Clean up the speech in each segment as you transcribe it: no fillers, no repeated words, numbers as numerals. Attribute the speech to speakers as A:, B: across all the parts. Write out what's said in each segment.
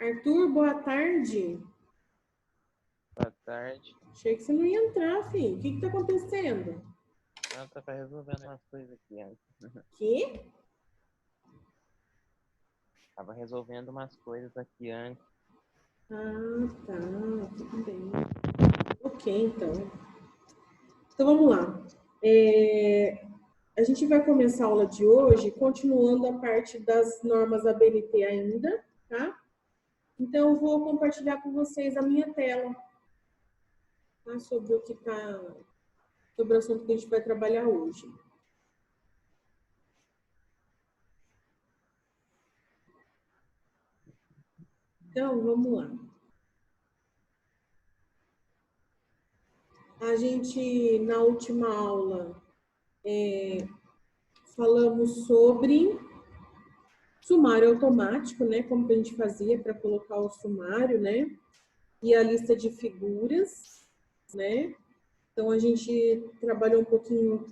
A: Arthur, boa tarde.
B: Boa tarde.
A: Achei que você não ia entrar, filho. O que tá acontecendo?
B: Eu tava resolvendo umas coisas aqui antes.
A: Que?
B: Tava resolvendo umas coisas aqui antes.
A: Ah, tá. Tudo bem. Ok, então. Então, vamos lá. A gente vai começar a aula de hoje continuando a parte das normas da BNT ainda, tá? Então, eu vou compartilhar com vocês a minha tela, tá? Sobre o assunto que a gente vai trabalhar hoje. Então, vamos lá. A gente, na última aula, falamos sobre sumário automático, né? Como que a gente fazia para colocar o sumário, né? E a lista de figuras, né? Então, a gente trabalhou um pouquinho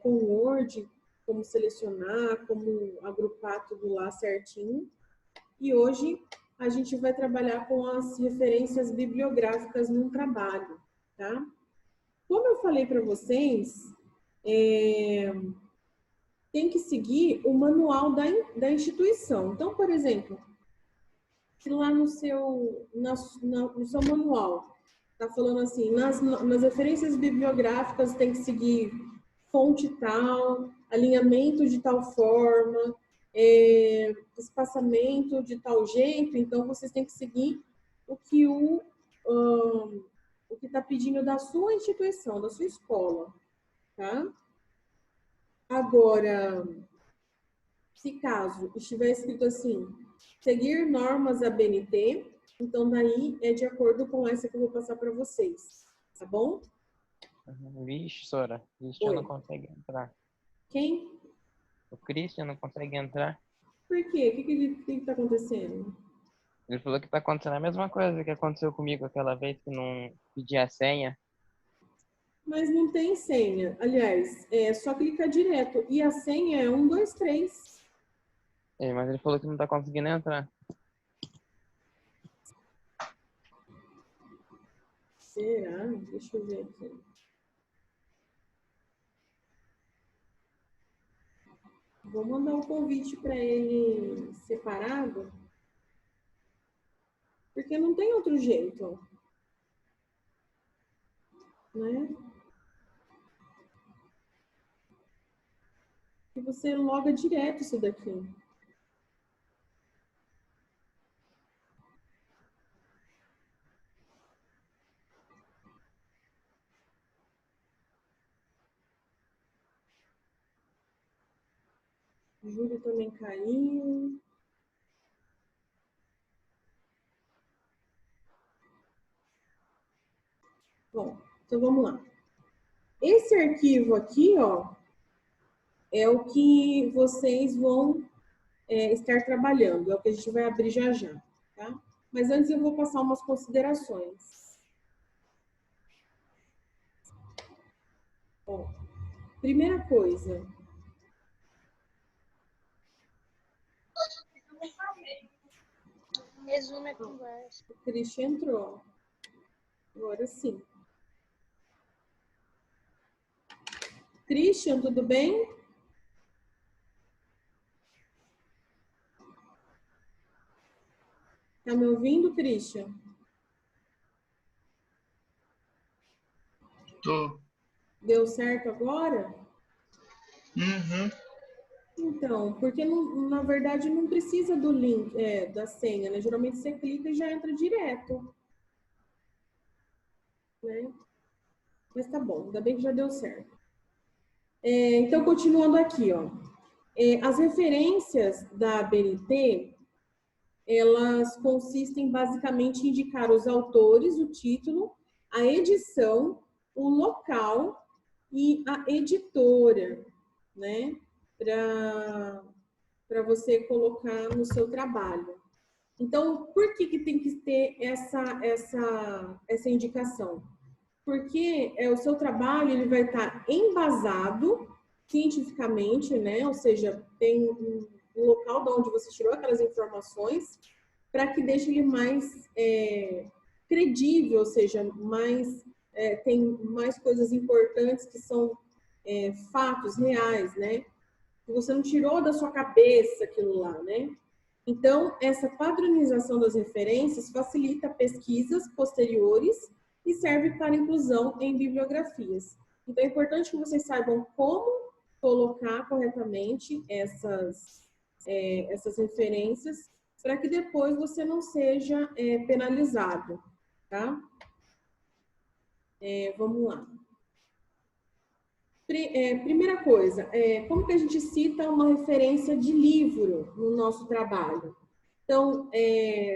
A: com o Word, como selecionar, como agrupar tudo lá certinho. E hoje a gente vai trabalhar com as referências bibliográficas num trabalho, tá? Como eu falei para vocês, tem que seguir o manual da instituição. Então, por exemplo, se lá no seu manual está falando assim, nas referências bibliográficas tem que seguir fonte tal, alinhamento de tal forma, espaçamento de tal jeito, então vocês têm que seguir o que o que está pedindo da sua instituição, da sua escola, tá? Agora, se caso estiver escrito assim, seguir normas ABNT, então daí é de acordo com essa que eu vou passar para vocês, tá bom?
B: Vixe, Sora. Christian
A: Oi.
B: não consegue entrar.
A: Quem?
B: O Christian não consegue entrar.
A: Por quê? O que está acontecendo?
B: Ele falou que tá acontecendo a mesma coisa que aconteceu comigo aquela vez que não pedi a senha.
A: Mas não tem senha. Aliás, é só clicar direto. E a senha é 1, 2, 3.
B: Mas ele falou que não tá conseguindo entrar.
A: Será? Deixa eu ver aqui. Vou mandar um convite para ele separado, porque não tem outro jeito, né? E você loga direto isso daqui. Júlio também caiu. Bom, então vamos lá. Esse arquivo aqui, ó, é o que vocês vão estar trabalhando, é o que a gente vai abrir já já, tá? Mas antes eu vou passar umas considerações. Ó, primeira coisa.
C: Resume a conversa.
A: O Christian entrou. Agora sim. Christian, tudo bem? Tá me ouvindo, Christian?
D: Tô.
A: Deu certo agora?
D: Uhum.
A: Então, porque na verdade não precisa do link, da senha, né? Geralmente você clica e já entra direto. Né? Mas tá bom, ainda bem que já deu certo. Então, continuando aqui, ó. As referências da BNT, elas consistem basicamente em indicar os autores, o título, a edição, o local e a editora, né? Para você colocar no seu trabalho. Então, por que tem que ter essa indicação? Porque o seu trabalho ele vai estar embasado cientificamente, né? Ou seja, tem um local de onde você tirou aquelas informações para que deixe ele mais credível, ou seja, tem mais coisas importantes que são fatos reais, né? Que você não tirou da sua cabeça aquilo lá, né? Então, essa padronização das referências facilita pesquisas posteriores e serve para inclusão em bibliografias. Então, é importante que vocês saibam como colocar corretamente essas referências para que depois você não seja penalizado, tá? Vamos lá. Primeira coisa, como que a gente cita uma referência de livro no nosso trabalho? Então,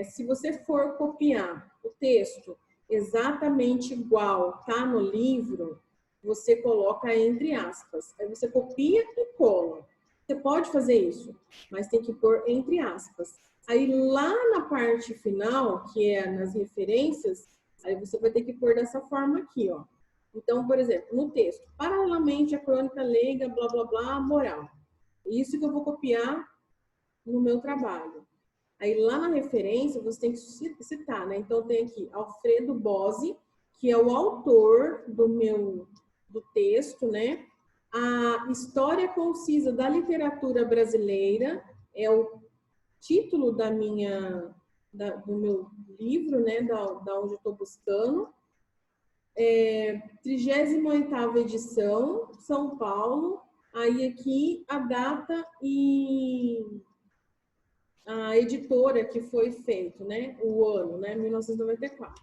A: se você for copiar o texto exatamente igual tá no livro, você coloca entre aspas. Aí você copia e cola. Você pode fazer isso, mas tem que pôr entre aspas. Aí lá na parte final, que é nas referências, aí você vai ter que pôr dessa forma aqui, ó. Então, por exemplo, no texto, paralelamente à crônica leiga, blá, blá, blá, moral. Isso que eu vou copiar no meu trabalho. Aí lá na referência você tem que citar, né? Então tem aqui Alfredo Bose, que é o autor do texto, né? A História Concisa da Literatura Brasileira é o título do meu livro, né? Da onde eu estou buscando. 38ª edição, São Paulo. Aí aqui a data e a editora que foi feito, né? O ano, né? 1994.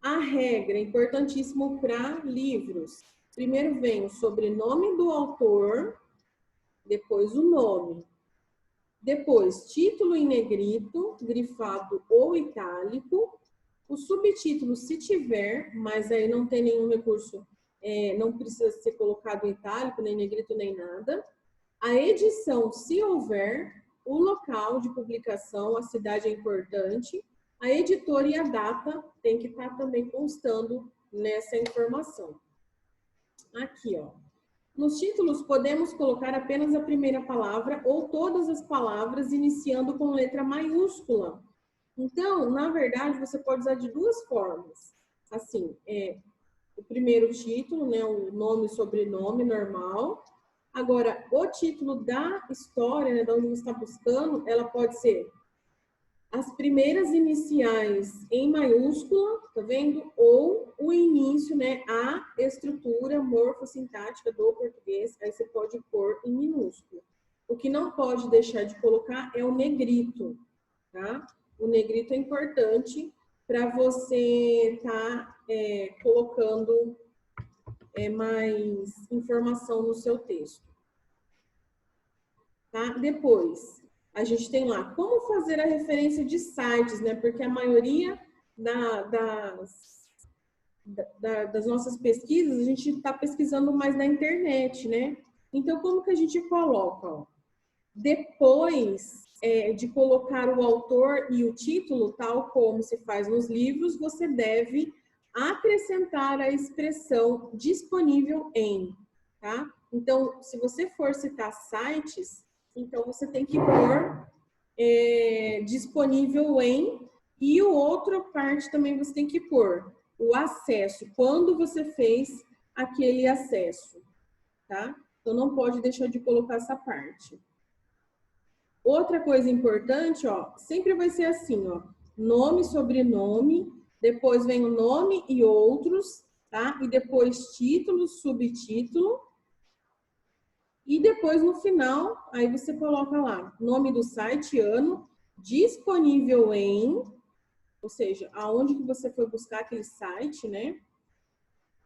A: A regra, importantíssimo para livros. Primeiro vem o sobrenome do autor, depois o nome. Depois, título em negrito, grifado ou itálico. O subtítulo, se tiver, mas aí não tem nenhum recurso, não precisa ser colocado em itálico, nem negrito, nem nada. A edição, se houver. O local de publicação, a cidade é importante. A editora e a data tem que estar também constando nessa informação. Aqui, ó. Nos títulos, podemos colocar apenas a primeira palavra ou todas as palavras iniciando com letra maiúscula. Então, na verdade, você pode usar de duas formas. Assim, o primeiro título, né, o nome e sobrenome normal. Agora, o título da história, né, de onde você está buscando, ela pode ser as primeiras iniciais em maiúscula, tá vendo? Ou o início, né, a estrutura morfossintática do português, aí você pode pôr em minúsculo. O que não pode deixar de colocar é o negrito, tá? O negrito é importante para você estar colocando mais informação no seu texto. Tá? Depois, a gente tem lá como fazer a referência de sites, né? Porque a maioria das nossas pesquisas, a gente está pesquisando mais na internet, né? Então, como que a gente coloca? Ó? Depois de colocar o autor e o título, tal como se faz nos livros, você deve acrescentar a expressão disponível em, tá? Então, se você for citar sites, então você tem que pôr disponível em, e o outra parte também você tem que pôr o acesso, quando você fez aquele acesso, tá? Então, não pode deixar de colocar essa parte. Outra coisa importante, ó, sempre vai ser assim, ó, nome, sobrenome, depois vem o nome e outros, tá? E depois título, subtítulo. E depois no final, aí você coloca lá, nome do site, ano, disponível em, ou seja, aonde que você foi buscar aquele site, né?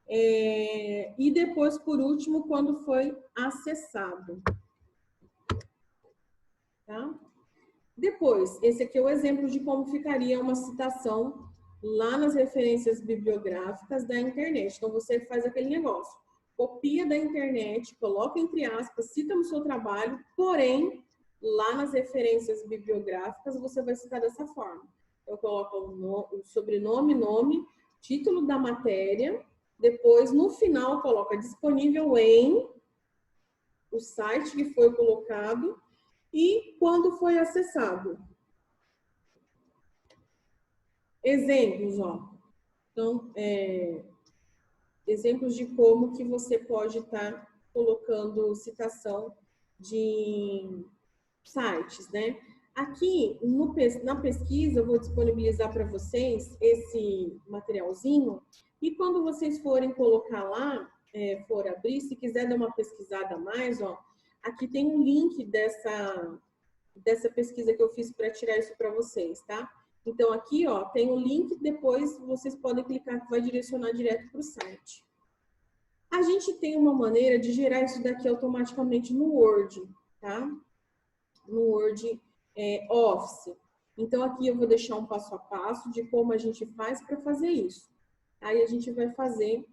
A: E depois, por último, quando foi acessado. Tá? Depois, esse aqui é o exemplo de como ficaria uma citação lá nas referências bibliográficas da internet. Então, você faz aquele negócio. Copia da internet, coloca entre aspas, cita no seu trabalho, porém, lá nas referências bibliográficas, você vai citar dessa forma. Eu coloco o sobrenome, nome, título da matéria, depois, no final, coloca disponível em o site que foi colocado e quando foi acessado. exemplos, ó. Então, exemplos de como que você pode estar colocando citação de sites, né? Aqui na pesquisa eu vou disponibilizar para vocês esse materialzinho e quando vocês forem colocar lá, for abrir, se quiser dar uma pesquisada a mais, ó, aqui tem um link dessa pesquisa que eu fiz para tirar isso para vocês, tá? Então aqui, ó, tem o link, depois vocês podem clicar que vai direcionar direto para o site. A gente tem uma maneira de gerar isso daqui automaticamente no Word, tá? No Word Office. Então, aqui eu vou deixar um passo a passo de como a gente faz para fazer isso. Aí a gente vai fazer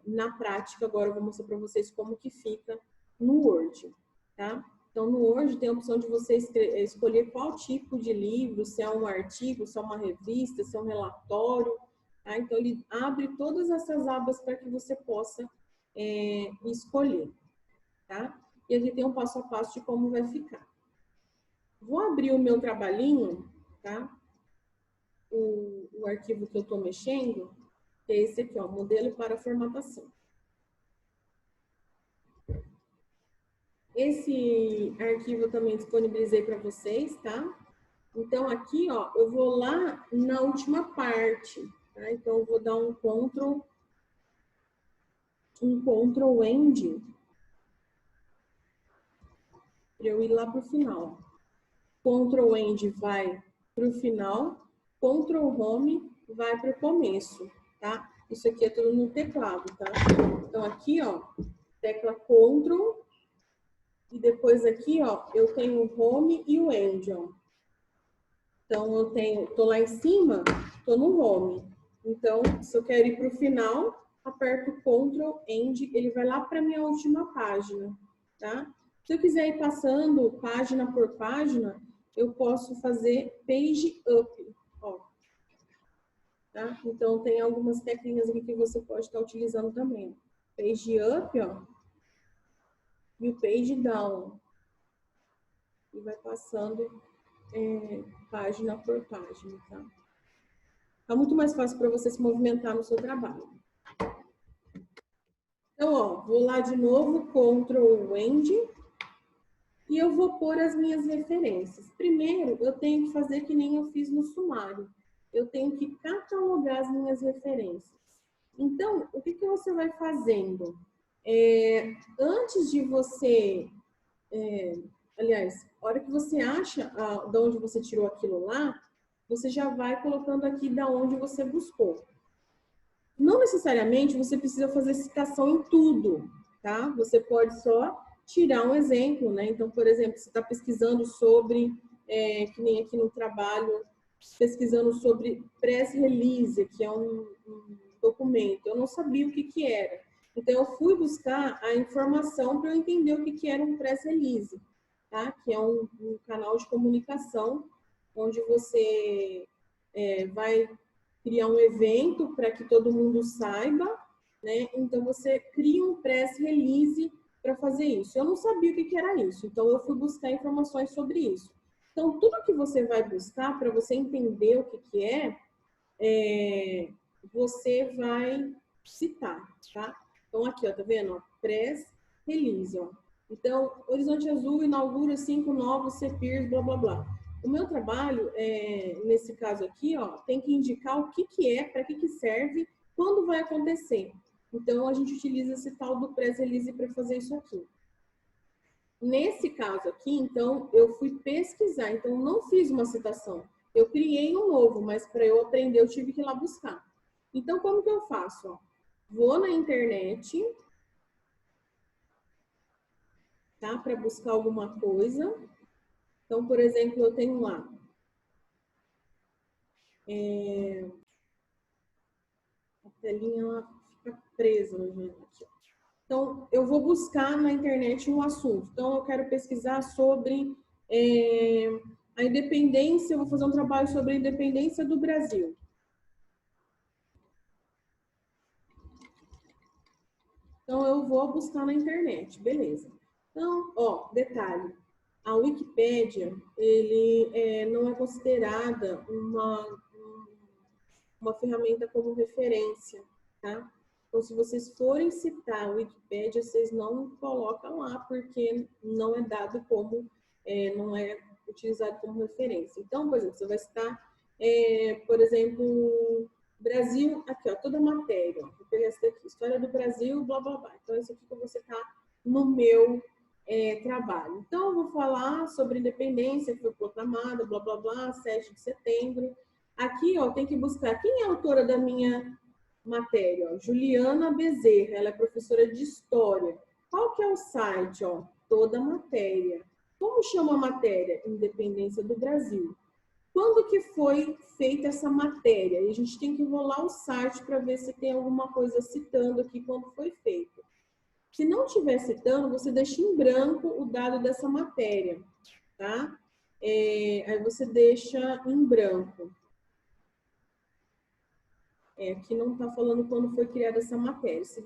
A: na prática, agora eu vou mostrar para vocês como que fica no Word, tá? Então, no Word tem a opção de você escolher qual tipo de livro, se é um artigo, se é uma revista, se é um relatório, tá? Então, ele abre todas essas abas para que você possa escolher, tá? E aqui tem um passo a passo de como vai ficar. Vou abrir o meu trabalhinho, tá? O arquivo que eu estou mexendo, que é esse aqui, ó, modelo para formatação. Esse arquivo eu também disponibilizei para vocês, tá? Então, aqui, ó, eu vou lá na última parte, tá? Então, eu vou dar um Ctrl End, para eu ir lá para o final. Ctrl End vai para o final, Ctrl Home vai para o começo, tá? Isso aqui é tudo no teclado, tá? Então, aqui, ó, tecla Ctrl, e depois aqui, ó, eu tenho o Home e o End, ó. Então, tô lá em cima, tô no Home. Então, se eu quero ir para o final, aperto Ctrl End, ele vai lá para minha última página, tá? Se eu quiser ir passando página por página, eu posso fazer Page Up, ó. Tá? Então, tem algumas técnicas aqui que você pode estar utilizando também. Page Up, ó, e o Page Down. E vai passando página por página, tá? Tá muito mais fácil para você se movimentar no seu trabalho. Então, ó, vou lá de novo, Ctrl End, e eu vou pôr as minhas referências. Primeiro, eu tenho que fazer que nem eu fiz no sumário. Eu tenho que catalogar as minhas referências. Então, o que você vai fazendo? Antes de você... aliás, a hora que você acha de onde você tirou aquilo lá, você já vai colocando aqui da onde você buscou. Não necessariamente você precisa fazer citação em tudo, tá? Você pode só tirar um exemplo, né? Então, por exemplo, você está pesquisando sobre, que nem aqui no trabalho, pesquisando sobre press release, que é um documento. Eu não sabia o que era. Então, eu fui buscar a informação para eu entender o que era um press release, tá? Que é um canal de comunicação onde você vai criar um evento para que todo mundo saiba, né? Então, você cria um press release para fazer isso. Eu não sabia o que era isso, então eu fui buscar informações sobre isso. Então, tudo que você vai buscar para você entender o que você vai citar, tá? Então, aqui, ó, tá vendo? Ó, press release, ó. Então, Horizonte Azul inaugura 5 novos CPIRs, blá, blá, blá. O meu trabalho, nesse caso aqui, ó, tem que indicar o que é, para que serve, quando vai acontecer. Então, a gente utiliza esse tal do press release para fazer isso aqui. Nesse caso aqui, então, eu fui pesquisar, então não fiz uma citação. Eu criei um novo, mas para eu aprender eu tive que ir lá buscar. Então, como que eu faço? Ó, vou na internet, tá? Para buscar alguma coisa. Então, por exemplo, eu tenho lá. A telinha ela fica presa, gente. Então, eu vou buscar na internet um assunto. Então, eu quero pesquisar sobre a independência, eu vou fazer um trabalho sobre a independência do Brasil. Então, eu vou buscar na internet, beleza. Então, ó, detalhe, a Wikipédia, ele não é considerada uma uma ferramenta como referência, tá? Então, se vocês forem citar a Wikipédia, vocês não colocam lá, porque não é dado como, não é utilizado como referência. Então, por exemplo, você vai citar, por exemplo, Brasil, aqui, ó, toda a matéria, ó, vou pegar essa daqui, História do Brasil, blá, blá, blá. Então, isso aqui que eu vou citar no meu trabalho. Então, eu vou falar sobre a independência que foi proclamada, blá, blá, blá, 7 de setembro. Aqui, ó, tem que buscar quem é a autora da minha matéria, ó, Juliana Bezerra, ela é professora de História. Qual que é o site, ó? Toda a matéria. Como chama a matéria? Independência do Brasil. Quando que foi feita essa matéria? E a gente tem que rolar o site para ver se tem alguma coisa citando aqui quando foi feito. Se não estiver citando, você deixa em branco o dado dessa matéria, tá? Aí você deixa em branco. Aqui não está falando quando foi criada essa matéria. Se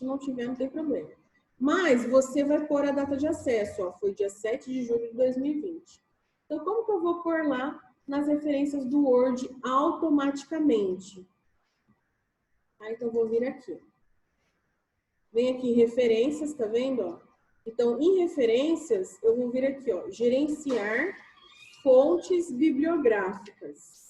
A: não tiver, não tem problema. Mas você vai pôr a data de acesso, ó, foi dia 7 de julho de 2020. Então, como que eu vou pôr lá nas referências do Word automaticamente? Então, eu vou vir aqui. Vem aqui em referências, tá vendo? Ó? Então, em referências, eu vou vir aqui, ó, gerenciar fontes bibliográficas.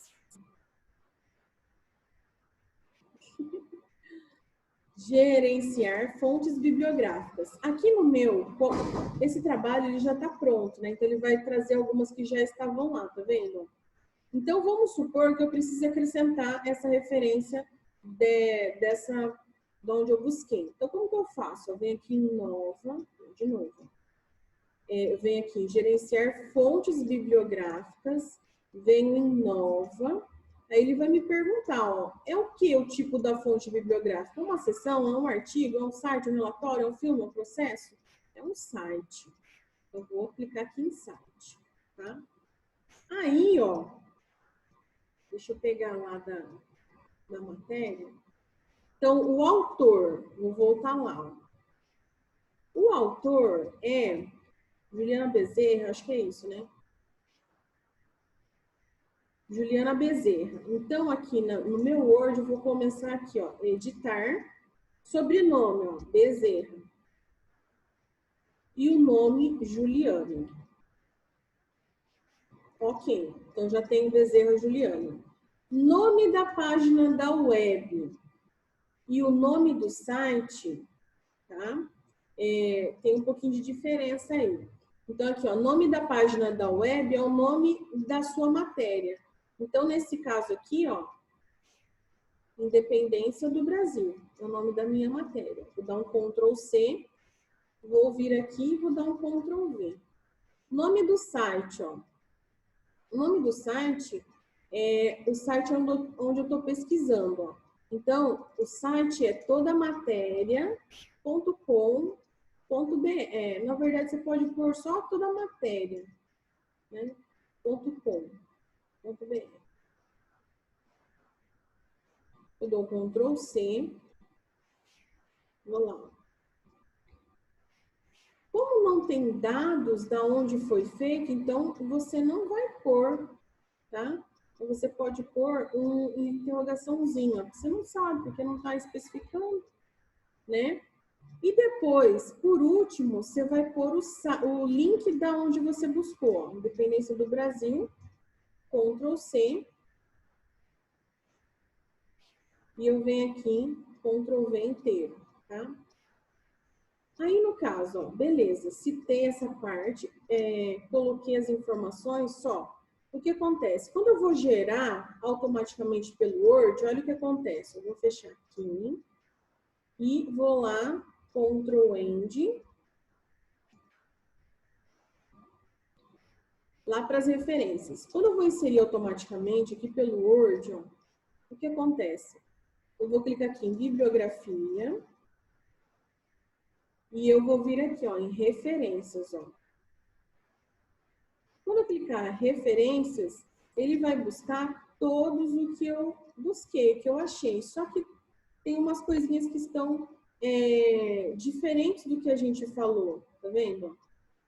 A: Gerenciar fontes bibliográficas. Aqui no meu, esse trabalho ele já está pronto, né? Então, ele vai trazer algumas que já estavam lá, tá vendo? Então, vamos supor que eu precise acrescentar essa referência de onde eu busquei. Então, como que eu faço? Eu venho aqui em nova, de novo. Eu venho aqui em gerenciar fontes bibliográficas, venho em nova. Aí ele vai me perguntar, ó, é o que o tipo da fonte bibliográfica? É uma seção, é um artigo, é um site, um relatório, é um filme, é um processo? É um site. Eu vou clicar aqui em site, tá? Aí, ó, deixa eu pegar lá da matéria. Então, o autor, vou voltar lá. O autor é Juliana Bezerra, acho que é isso, né? Juliana Bezerra. Então, aqui no meu Word, eu vou começar aqui, ó, editar, sobrenome, ó, Bezerra. E o nome, Juliana. Ok, então já tenho Bezerra Juliana. Nome da página da web e o nome do site, tá? Tem um pouquinho de diferença aí. Então, aqui, ó, nome da página da web é o nome da sua matéria. Então, nesse caso aqui, ó, Independência do Brasil, é o nome da minha matéria. Vou dar um Ctrl C, vou vir aqui e vou dar um Ctrl V. Nome do site, ó. O nome do site é o site onde eu estou pesquisando, ó. Então, o site é todamatéria.com.br. Na verdade, você pode pôr só toda a matéria, né? .com.br. Eu dou um Ctrl C. Vou lá. Como não tem dados da onde foi feito, então você não vai pôr, tá? Você pode pôr uma interrogaçãozinha. Você não sabe, porque não está especificando, né? E depois, por último, você vai pôr o link da onde você buscou. Independência do Brasil, Ctrl C. E eu venho aqui, Ctrl V inteiro, tá? Aí, no caso, ó, beleza, citei essa parte, coloquei as informações só. O que acontece? Quando eu vou gerar automaticamente pelo Word, olha o que acontece. Eu vou fechar aqui e vou lá, Ctrl End, lá para as referências. Quando eu vou inserir automaticamente aqui pelo Word, ó, o que acontece? Eu vou clicar aqui em bibliografia e eu vou vir aqui, ó, em referências, ó. Quando eu clicar em referências, ele vai buscar todos o que eu busquei, que eu achei. Só que tem umas coisinhas que estão diferentes do que a gente falou, tá vendo?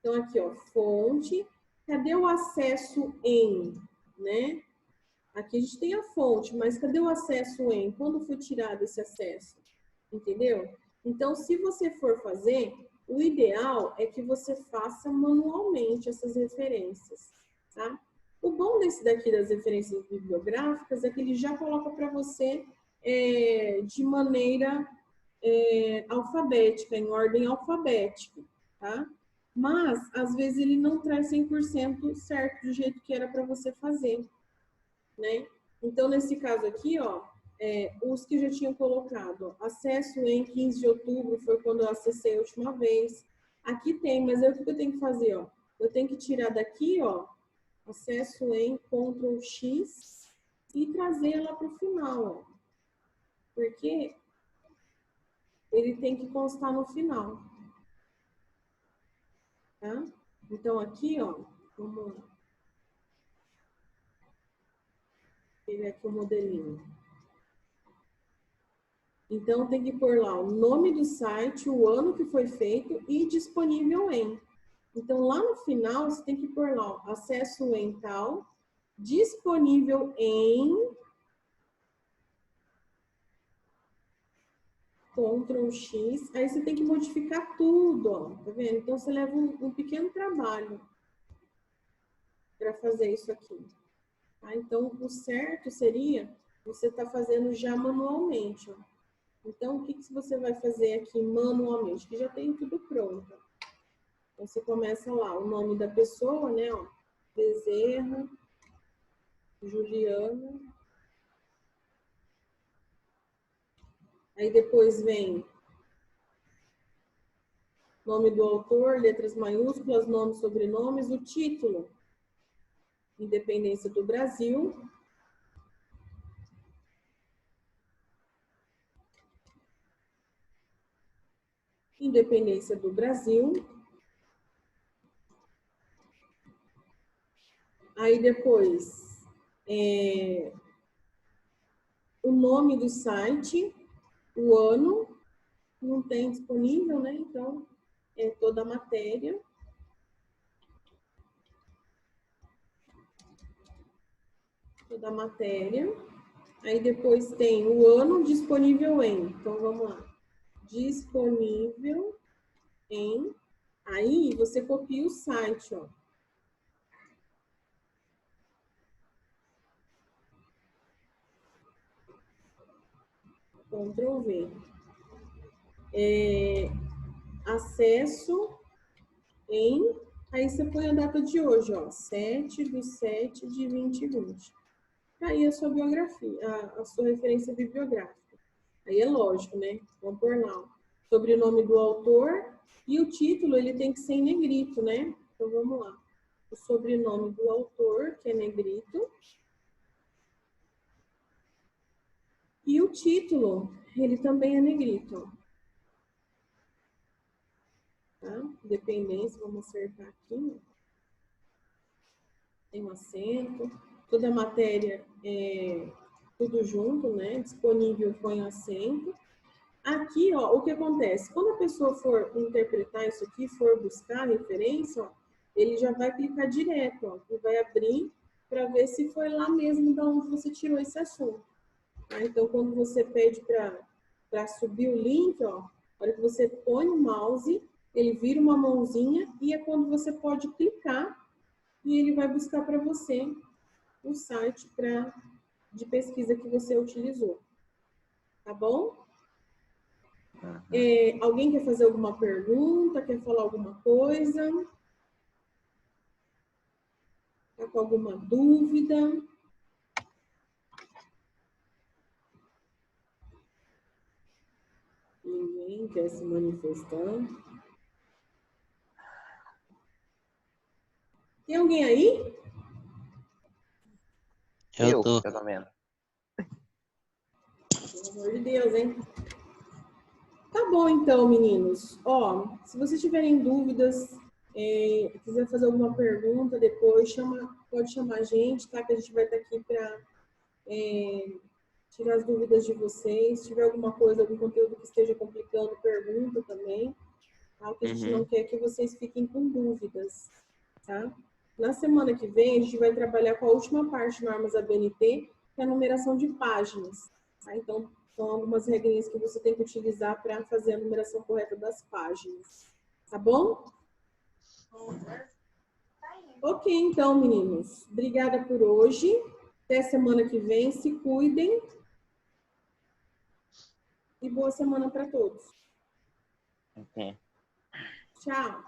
A: Então, aqui, ó, fonte. Cadê o acesso em, né? Aqui a gente tem a fonte, mas cadê o acesso em? Quando foi tirado esse acesso? Entendeu? Então, se você for fazer, o ideal é que você faça manualmente essas referências, tá? O bom desse daqui das referências bibliográficas é que ele já coloca para você de maneira alfabética, em ordem alfabética, tá? Mas, às vezes, ele não traz 100% certo do jeito que era para você fazer, né? Então, nesse caso aqui, ó, os que já tinham colocado, ó, acesso em 15 de outubro foi quando eu acessei a última vez. Aqui tem, mas aí o que eu tenho que fazer, ó? Eu tenho que tirar daqui, ó, acesso em Ctrl X e trazer ela para o final, ó. Porque ele tem que constar no final, tá? Então, aqui, ó, vamos pegar aqui o modelinho. Então, tem que pôr lá o nome do site, o ano que foi feito e disponível em. Então, lá no final, você tem que pôr lá, ó, acesso em tal, disponível em, Ctrl X, aí você tem que modificar tudo, ó, tá vendo? Então, você leva um pequeno trabalho para fazer isso aqui. Tá? Então, o certo seria você estar fazendo já manualmente, ó. Então, o que você vai fazer aqui manualmente? Que já tem tudo pronto. Então, você começa lá, o nome da pessoa, né? Ó, Bezerra, Juliana. Aí depois vem nome do autor, letras maiúsculas, nomes, sobrenomes, o título, Independência do Brasil. Independência do Brasil. Aí depois, o nome do site, o ano, não tem disponível, né? Então, é toda a matéria. Toda a matéria. Aí depois tem o ano disponível em. Então, vamos lá. Disponível em. Aí, você copia o site, ó. Ctrl V. Acesso em. Aí você põe a data de hoje, ó. 7/7/2020. Aí a sua biografia, a sua referência bibliográfica. Aí é lógico, né? Vamos pôr lá. Ó. Sobrenome do autor e o título, ele tem que ser em negrito, né? Então vamos lá. O sobrenome do autor, que é negrito. E o título, ele também é negrito. Tá? Dependência, vamos acertar aqui. Tem um acento. Toda a matéria é tudo junto, né? Disponível põe acento. Aqui, ó, o que acontece? Quando a pessoa for interpretar isso aqui, for buscar referência, ó, ele já vai clicar direto, ó, e vai abrir para ver se foi lá mesmo da onde você tirou esse assunto. Tá? Então, quando você pede para subir o link, ó, na hora que você põe o mouse, ele vira uma mãozinha e é quando você pode clicar e ele vai buscar para você o site de pesquisa que você utilizou. Tá bom? Alguém quer fazer alguma pergunta? Quer falar alguma coisa? Está com alguma dúvida? Ninguém quer se manifestar? Tem alguém aí?
C: Eu tô.
B: Pelo menos.
A: Pelo amor de Deus, hein? Tá bom, então, meninos. Ó, se vocês tiverem dúvidas, quiser fazer alguma pergunta depois, pode chamar a gente, tá? Que a gente vai estar aqui para tirar as dúvidas de vocês. Se tiver alguma coisa, algum conteúdo que esteja complicando, pergunta também. Tá? O que a gente não quer é que vocês fiquem com dúvidas, tá? Na semana que vem, a gente vai trabalhar com a última parte de normas ABNT, que é a numeração de páginas. Tá? Então, são algumas regrinhas que você tem que utilizar para fazer a numeração correta das páginas. Tá bom? Ok, então, meninos. Obrigada por hoje. Até semana que vem. Se cuidem. E boa semana para todos.
B: Ok.
A: Tchau.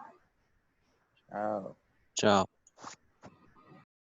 B: Tchau.
C: Tchau.